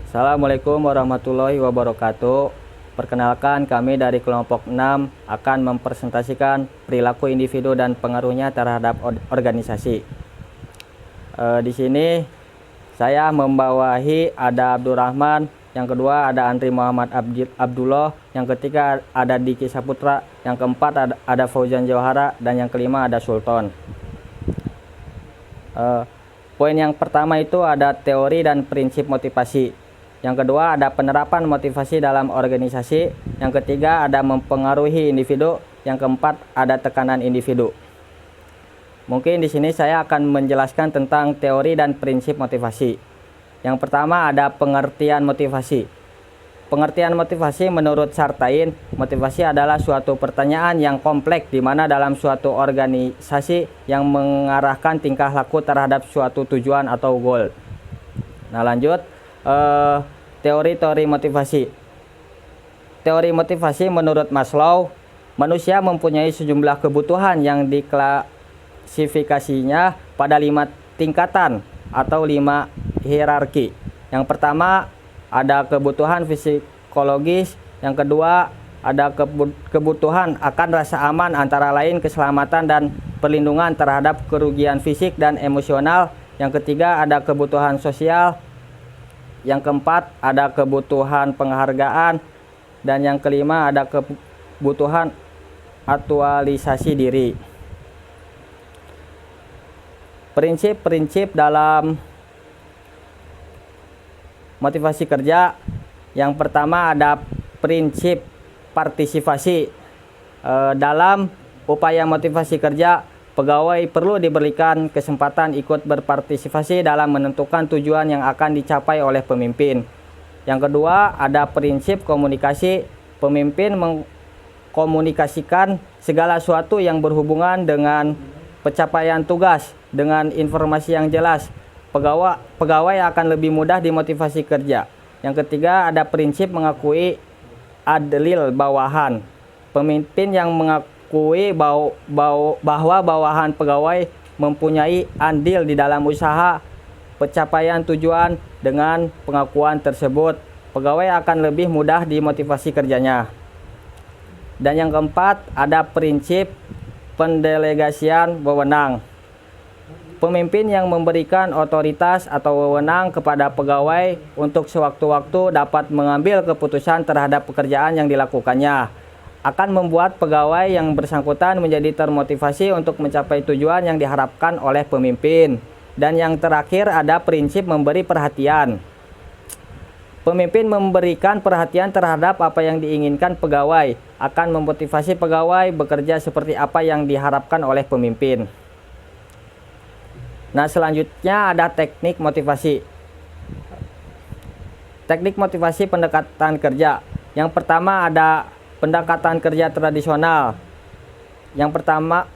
Assalamualaikum warahmatullahi wabarakatuh. Perkenalkan, kami dari kelompok 6 akan mempresentasikan perilaku individu dan pengaruhnya terhadap organisasi. Di sini saya membawahi ada Abdurrahman, yang kedua ada Andri Muhammad Abdullah, yang ketiga ada Diki Saputra, yang keempat ada Fauzan Johara, dan yang kelima ada Sultan. Poin yang pertama itu ada teori dan prinsip motivasi. Yang kedua ada penerapan motivasi dalam organisasi. Yang ketiga ada mempengaruhi individu. Yang keempat ada tekanan individu. Mungkin di sini saya akan menjelaskan tentang teori dan prinsip motivasi. Yang pertama ada pengertian motivasi. Pengertian motivasi menurut Sartain, motivasi adalah suatu pertanyaan yang kompleks di mana dalam suatu organisasi yang mengarahkan tingkah laku terhadap suatu tujuan atau goal. Nah, lanjut. Teori-teori motivasi. Teori motivasi menurut Maslow, manusia mempunyai sejumlah kebutuhan yang diklasifikasinya pada 5 tingkatan atau 5 hierarki. Yang pertama ada kebutuhan psikologis, yang kedua ada kebutuhan akan rasa aman, antara lain keselamatan dan perlindungan terhadap kerugian fisik dan emosional. Yang ketiga ada kebutuhan sosial. Yang keempat ada kebutuhan penghargaan, dan yang kelima ada kebutuhan aktualisasi diri. Prinsip-prinsip dalam motivasi kerja. Yang pertama ada prinsip partisipasi. Dalam upaya motivasi kerja, pegawai perlu diberikan kesempatan ikut berpartisipasi dalam menentukan tujuan yang akan dicapai oleh pemimpin. Yang kedua, ada prinsip komunikasi. Pemimpin mengkomunikasikan segala sesuatu yang berhubungan dengan pencapaian tugas dengan informasi yang jelas. Pegawai akan lebih mudah dimotivasi kerja. Yang ketiga, ada prinsip mengakui adil bawahan. Pemimpin yang mengakui bahwa bawahan pegawai mempunyai andil di dalam usaha pencapaian tujuan. Dengan pengakuan tersebut, pegawai akan lebih mudah dimotivasi kerjanya. Dan yang keempat ada prinsip pendelegasian wewenang. Pemimpin yang memberikan otoritas atau wewenang kepada pegawai untuk sewaktu-waktu dapat mengambil keputusan terhadap pekerjaan yang dilakukannya akan membuat pegawai yang bersangkutan menjadi termotivasi untuk mencapai tujuan yang diharapkan oleh pemimpin. Dan yang terakhir ada prinsip memberi perhatian. Pemimpin memberikan perhatian terhadap apa yang diinginkan pegawai akan memotivasi pegawai bekerja seperti apa yang diharapkan oleh pemimpin. Nah, selanjutnya ada teknik motivasi. Teknik motivasi pendekatan kerja. Yang pertama ada pendekatan kerja tradisional. Yang pertama,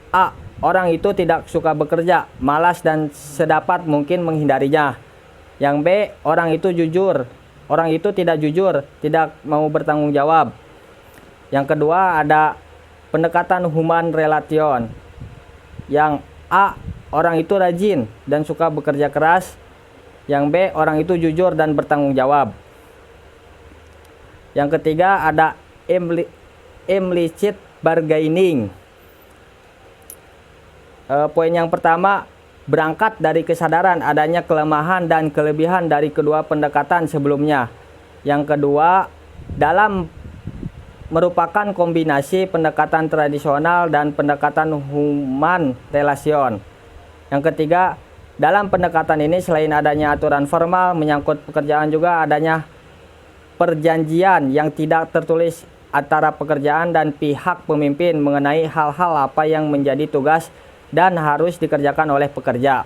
A. Orang itu tidak suka bekerja, malas dan sedapat mungkin menghindarinya. Yang B. Orang itu jujur. Orang itu tidak jujur, tidak mau bertanggung jawab. Yang kedua ada pendekatan human relation. Yang A. Orang itu rajin dan suka bekerja keras. Yang B. Orang itu jujur dan bertanggung jawab. Yang ketiga ada implicit bargaining. Poin yang pertama, berangkat dari kesadaran adanya kelemahan dan kelebihan dari kedua pendekatan sebelumnya. Yang kedua, dalam merupakan kombinasi pendekatan tradisional dan pendekatan human relation. Yang ketiga, dalam pendekatan ini selain adanya aturan formal menyangkut pekerjaan juga adanya perjanjian yang tidak tertulis antara pekerjaan dan pihak pemimpin mengenai hal-hal apa yang menjadi tugas dan harus dikerjakan oleh pekerja.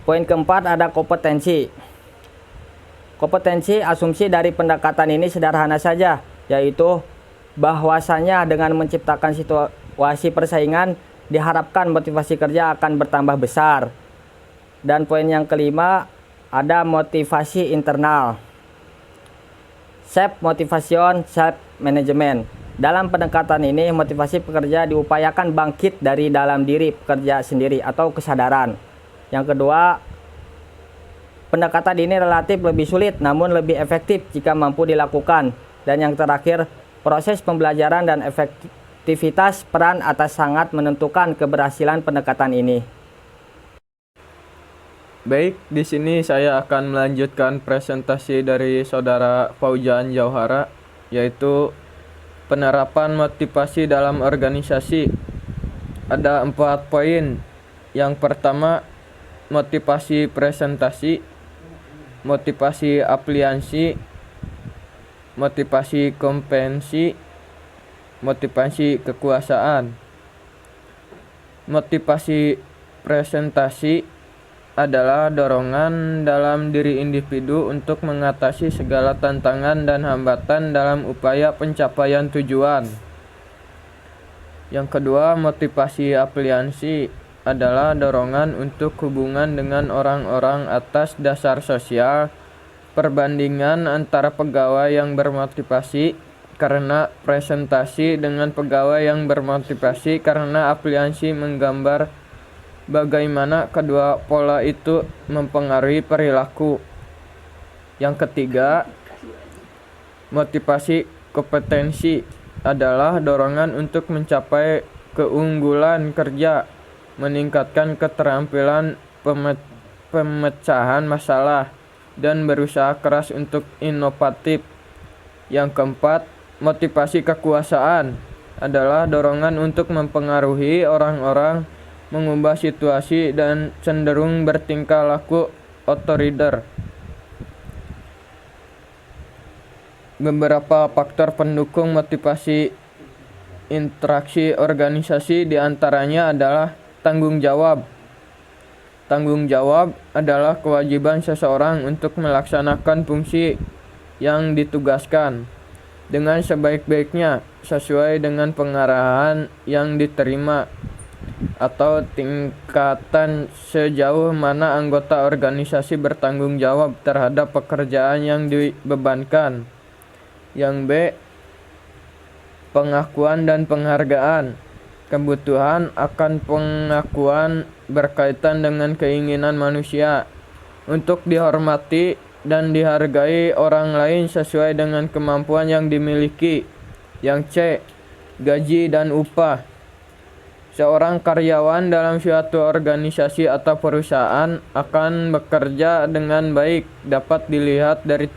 Poin keempat ada kompetensi. Kompetensi asumsi dari pendekatan ini sederhana saja, yaitu bahwasanya dengan menciptakan situasi persaingan diharapkan motivasi kerja akan bertambah besar. Dan poin yang kelima ada motivasi internal. Self motivation, self management. Dalam pendekatan ini, motivasi pekerja diupayakan bangkit dari dalam diri pekerja sendiri atau kesadaran. Yang kedua, Pendekatan ini relatif lebih sulit namun lebih efektif jika mampu dilakukan. Dan yang terakhir, proses pembelajaran dan efektivitas peran atas sangat menentukan keberhasilan pendekatan ini. Baik, di sini saya akan melanjutkan presentasi dari Saudara Fauzan Jauhara, yaitu penerapan motivasi dalam organisasi. Ada 4 poin. Yang pertama, motivasi presentasi, motivasi aplikasi, motivasi kompetensi, motivasi kekuasaan. Motivasi presentasi adalah dorongan dalam diri individu untuk mengatasi segala tantangan dan hambatan dalam upaya pencapaian tujuan. Yang kedua, motivasi aplikasi adalah dorongan untuk hubungan dengan orang-orang atas dasar sosial, perbandingan antara pegawai yang bermotivasi karena presentasi dengan pegawai yang bermotivasi karena aplikasi menggambar bagaimana kedua pola itu mempengaruhi perilaku. Yang ketiga, motivasi kompetensi adalah dorongan untuk mencapai keunggulan kerja, meningkatkan keterampilan pemecahan masalah, dan berusaha keras untuk inovatif. Yang keempat, motivasi kekuasaan adalah dorongan untuk mempengaruhi orang-orang, mengubah situasi, dan cenderung bertingkah laku otoriter. Beberapa faktor pendukung motivasi interaksi organisasi diantaranya adalah tanggung jawab. Tanggung jawab adalah kewajiban seseorang untuk melaksanakan fungsi yang ditugaskan dengan sebaik-baiknya sesuai dengan pengarahan yang diterima atau tingkatan sejauh mana anggota organisasi bertanggung jawab terhadap pekerjaan yang dibebankan. Yang B, pengakuan dan penghargaan. Kebutuhan akan pengakuan berkaitan dengan keinginan manusia untuk dihormati dan dihargai orang lain sesuai dengan kemampuan yang dimiliki. Yang C, gaji dan upah. Seorang karyawan dalam suatu organisasi atau perusahaan akan bekerja dengan baik dapat dilihat dari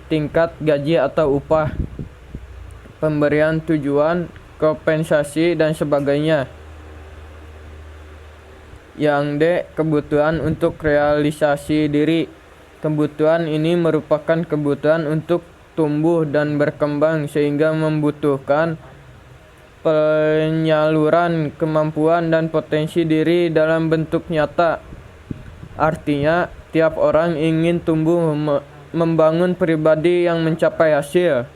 tingkat gaji atau upah, pemberian tujuan, kompensasi, dan sebagainya. Yang D, kebutuhan untuk realisasi diri. Kebutuhan ini merupakan kebutuhan untuk tumbuh dan berkembang sehingga membutuhkan penyaluran kemampuan dan potensi diri dalam bentuk nyata. Artinya, tiap orang ingin tumbuh membangun pribadi yang mencapai hasil.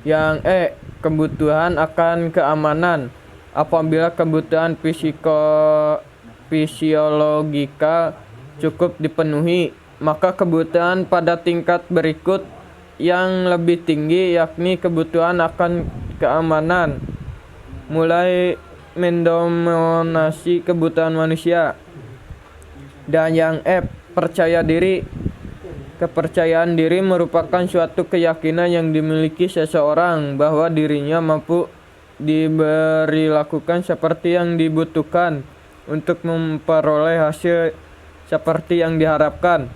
Yang E, kebutuhan akan keamanan. Apabila kebutuhan fisiologikal cukup dipenuhi, maka kebutuhan pada tingkat berikut yang lebih tinggi yakni kebutuhan akan keamanan mulai mendominasi kebutuhan manusia. Dan yang F, percaya diri. Kepercayaan diri merupakan suatu keyakinan yang dimiliki seseorang bahwa dirinya mampu diberi lakukan seperti yang dibutuhkan untuk memperoleh hasil seperti yang diharapkan.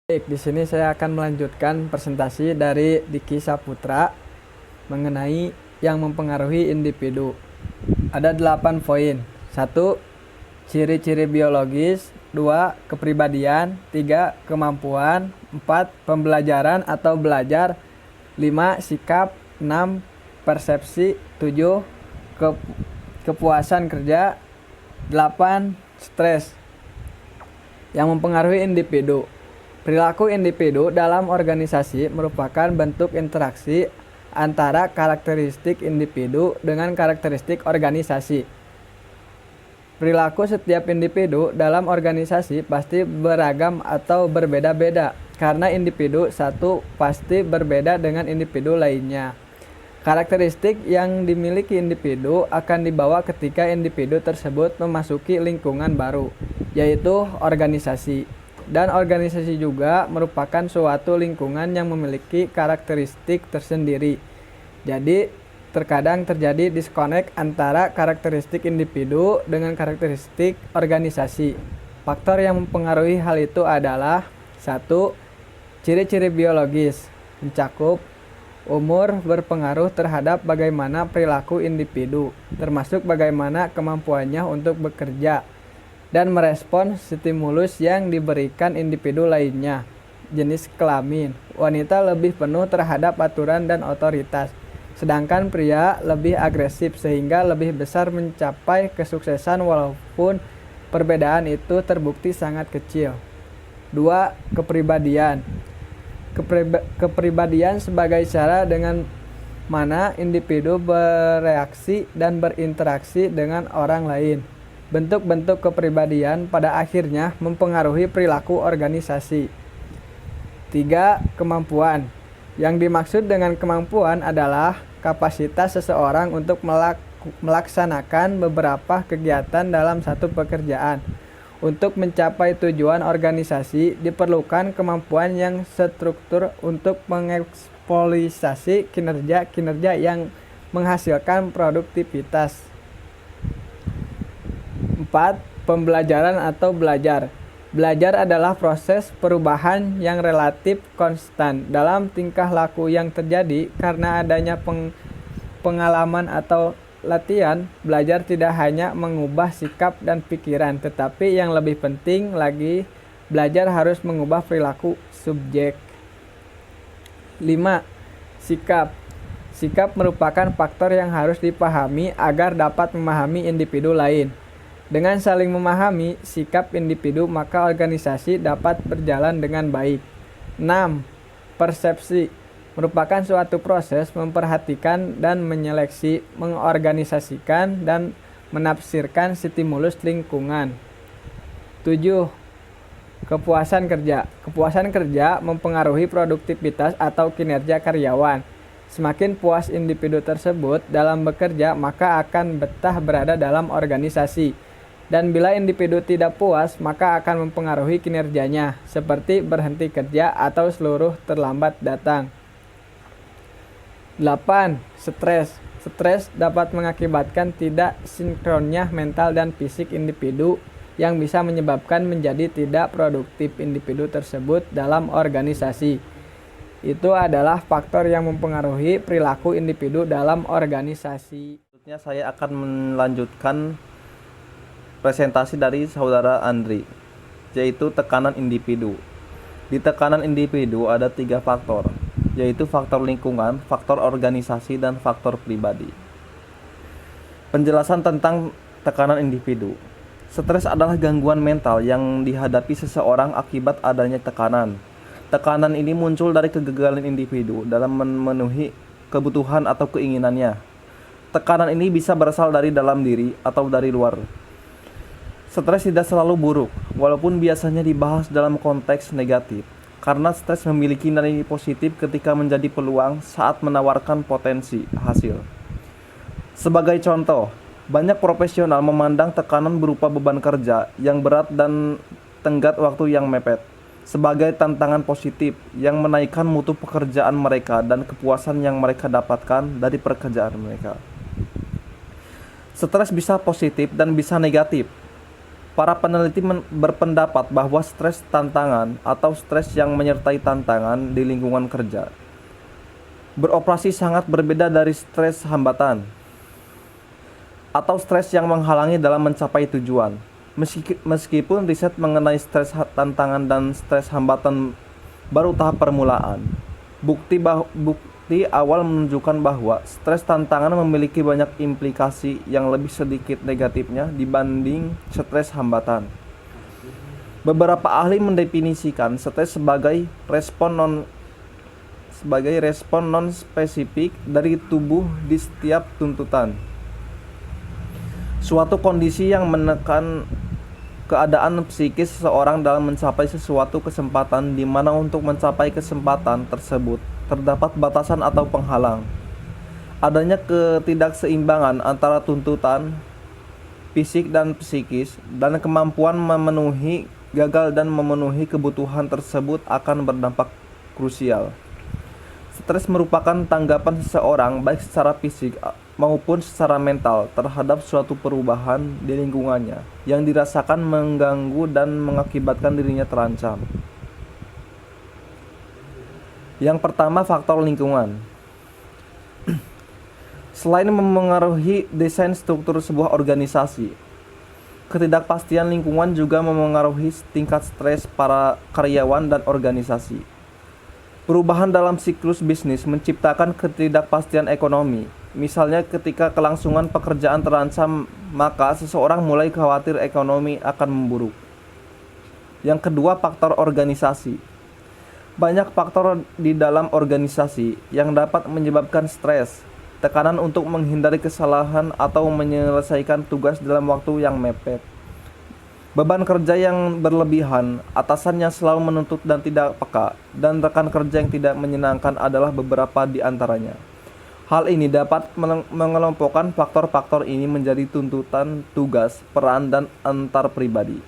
Baik, di sini saya akan melanjutkan presentasi dari Diki Saputra mengenai yang mempengaruhi individu. Ada 8 poin. 1. Ciri-ciri biologis. 2. Kepribadian. 3. Kemampuan. 4. Pembelajaran atau belajar. 5. Sikap. 6. Persepsi. 7. Kepuasan kerja. 8. Stres. Yang mempengaruhi individu. Perilaku individu dalam organisasi merupakan bentuk interaksi antara karakteristik individu dengan karakteristik organisasi. Perilaku setiap individu dalam organisasi pasti beragam atau berbeda-beda, karena individu satu pasti berbeda dengan individu lainnya. Karakteristik yang dimiliki individu akan dibawa ketika individu tersebut memasuki lingkungan baru, yaitu organisasi. Dan organisasi juga merupakan suatu lingkungan yang memiliki karakteristik tersendiri. Jadi, terkadang terjadi disconnect antara karakteristik individu dengan karakteristik organisasi. Faktor yang mempengaruhi hal itu adalah 1. Ciri-ciri biologis mencakup umur berpengaruh terhadap bagaimana perilaku individu, termasuk bagaimana kemampuannya untuk bekerja dan merespons stimulus yang diberikan individu lainnya. Jenis kelamin, wanita lebih penuh terhadap aturan dan otoritas, sedangkan pria lebih agresif sehingga lebih besar mencapai kesuksesan walaupun perbedaan itu terbukti sangat kecil. 2. Kepribadian. Kepribadian sebagai cara dengan mana individu bereaksi dan berinteraksi dengan orang lain. Bentuk-bentuk kepribadian pada akhirnya mempengaruhi perilaku organisasi. 3. Kemampuan. Yang dimaksud dengan kemampuan adalah kapasitas seseorang untuk melaksanakan beberapa kegiatan dalam satu pekerjaan. Untuk mencapai tujuan organisasi, diperlukan kemampuan yang struktur untuk mengeksploitasi kinerja yang menghasilkan produktivitas. 4. Pembelajaran atau belajar. Belajar adalah proses perubahan yang relatif konstan dalam tingkah laku yang terjadi karena adanya pengalaman atau latihan. Belajar tidak hanya mengubah sikap dan pikiran, tetapi yang lebih penting lagi, belajar harus mengubah perilaku subjek. 5. Sikap. Sikap merupakan faktor yang harus dipahami agar dapat memahami individu lain. Dengan saling memahami sikap individu, maka organisasi dapat berjalan dengan baik. 6. Persepsi merupakan suatu proses memperhatikan dan menyeleksi, mengorganisasikan, dan menafsirkan stimulus lingkungan. 7. Kepuasan kerja. Kepuasan kerja mempengaruhi produktivitas atau kinerja karyawan. Semakin puas individu tersebut dalam bekerja, maka akan betah berada dalam organisasi. Dan bila individu tidak puas, maka akan mempengaruhi kinerjanya, seperti berhenti kerja atau seluruh terlambat datang. 8. Stres. Stres dapat mengakibatkan tidak sinkronnya mental dan fisik individu yang bisa menyebabkan menjadi tidak produktif individu tersebut dalam organisasi. Itu adalah faktor yang mempengaruhi perilaku individu dalam organisasi. Selanjutnya saya akan melanjutkan presentasi dari saudara Andri, yaitu tekanan individu. Di tekanan individu ada 3 faktor, yaitu faktor lingkungan, faktor organisasi, dan faktor pribadi. Penjelasan tentang tekanan individu. Stres adalah gangguan mental yang dihadapi seseorang akibat adanya tekanan. Tekanan ini muncul dari kegagalan individu dalam memenuhi kebutuhan atau keinginannya. Tekanan ini bisa berasal dari dalam diri atau dari luar. Stres tidak selalu buruk, walaupun biasanya dibahas dalam konteks negatif. Karena stres memiliki nilai positif ketika menjadi peluang saat menawarkan potensi hasil. Sebagai contoh, banyak profesional memandang tekanan berupa beban kerja yang berat dan tenggat waktu yang mepet sebagai tantangan positif yang menaikkan mutu pekerjaan mereka dan kepuasan yang mereka dapatkan dari pekerjaan mereka. Stres bisa positif dan bisa negatif. Para peneliti berpendapat bahwa stres tantangan atau stres yang menyertai tantangan di lingkungan kerja beroperasi sangat berbeda dari stres hambatan atau stres yang menghalangi dalam mencapai tujuan. Meskipun riset mengenai stres tantangan dan stres hambatan baru tahap permulaan, bukti awal menunjukkan bahwa stres tantangan memiliki banyak implikasi yang lebih sedikit negatifnya dibanding stres hambatan. Beberapa ahli mendefinisikan stres sebagai respon non spesifik dari tubuh di setiap tuntutan. Suatu kondisi yang menekan keadaan psikis seseorang dalam mencapai sesuatu kesempatan, di mana untuk mencapai kesempatan tersebut terdapat batasan atau penghalang. Adanya ketidakseimbangan antara tuntutan fisik dan psikis dan kemampuan gagal dan memenuhi kebutuhan tersebut akan berdampak krusial. Stres merupakan tanggapan seseorang baik secara fisik maupun secara mental terhadap suatu perubahan di lingkungannya yang dirasakan mengganggu dan mengakibatkan dirinya terancam. Yang pertama, faktor lingkungan. Selain memengaruhi desain struktur sebuah organisasi, ketidakpastian lingkungan juga memengaruhi tingkat stres para karyawan dan organisasi. Perubahan dalam siklus bisnis menciptakan ketidakpastian ekonomi. Misalnya ketika kelangsungan pekerjaan terancam, maka seseorang mulai khawatir ekonomi akan memburuk. Yang kedua, faktor organisasi. Banyak faktor di dalam organisasi yang dapat menyebabkan stres. Tekanan untuk menghindari kesalahan atau menyelesaikan tugas dalam waktu yang mepet. Beban kerja yang berlebihan, atasan yang selalu menuntut dan tidak peka, dan rekan kerja yang tidak menyenangkan adalah beberapa di antaranya. Hal ini dapat mengelompokkan faktor-faktor ini menjadi tuntutan, tugas, peran, dan antar pribadi.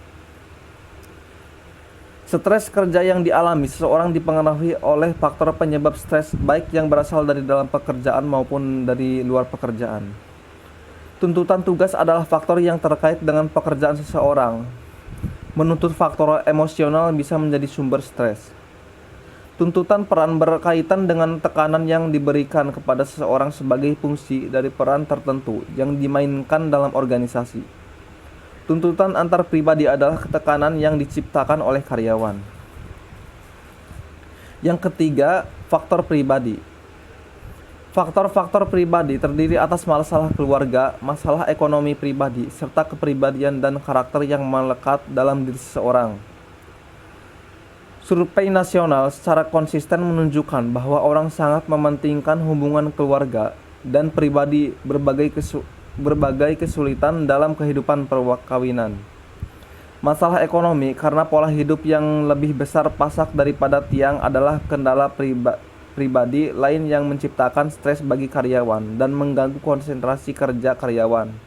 Stres kerja yang dialami seseorang dipengaruhi oleh faktor penyebab stres baik yang berasal dari dalam pekerjaan maupun dari luar pekerjaan. Tuntutan tugas adalah faktor yang terkait dengan pekerjaan seseorang. Menuntut faktor emosional bisa menjadi sumber stres. Tuntutan peran berkaitan dengan tekanan yang diberikan kepada seseorang sebagai fungsi dari peran tertentu yang dimainkan dalam organisasi. Tuntutan antar pribadi adalah ketekanan yang diciptakan oleh karyawan. Yang ketiga, faktor pribadi. Faktor-faktor pribadi terdiri atas masalah keluarga, masalah ekonomi pribadi, serta kepribadian dan karakter yang melekat dalam diri seseorang. Survei nasional secara konsisten menunjukkan bahwa orang sangat mementingkan hubungan keluarga dan pribadi berbagai kesulitan dalam kehidupan perkawinan. Masalah ekonomi karena pola hidup yang lebih besar pasak daripada tiang adalah kendala pribadi lain yang menciptakan stres bagi karyawan dan mengganggu konsentrasi kerja karyawan.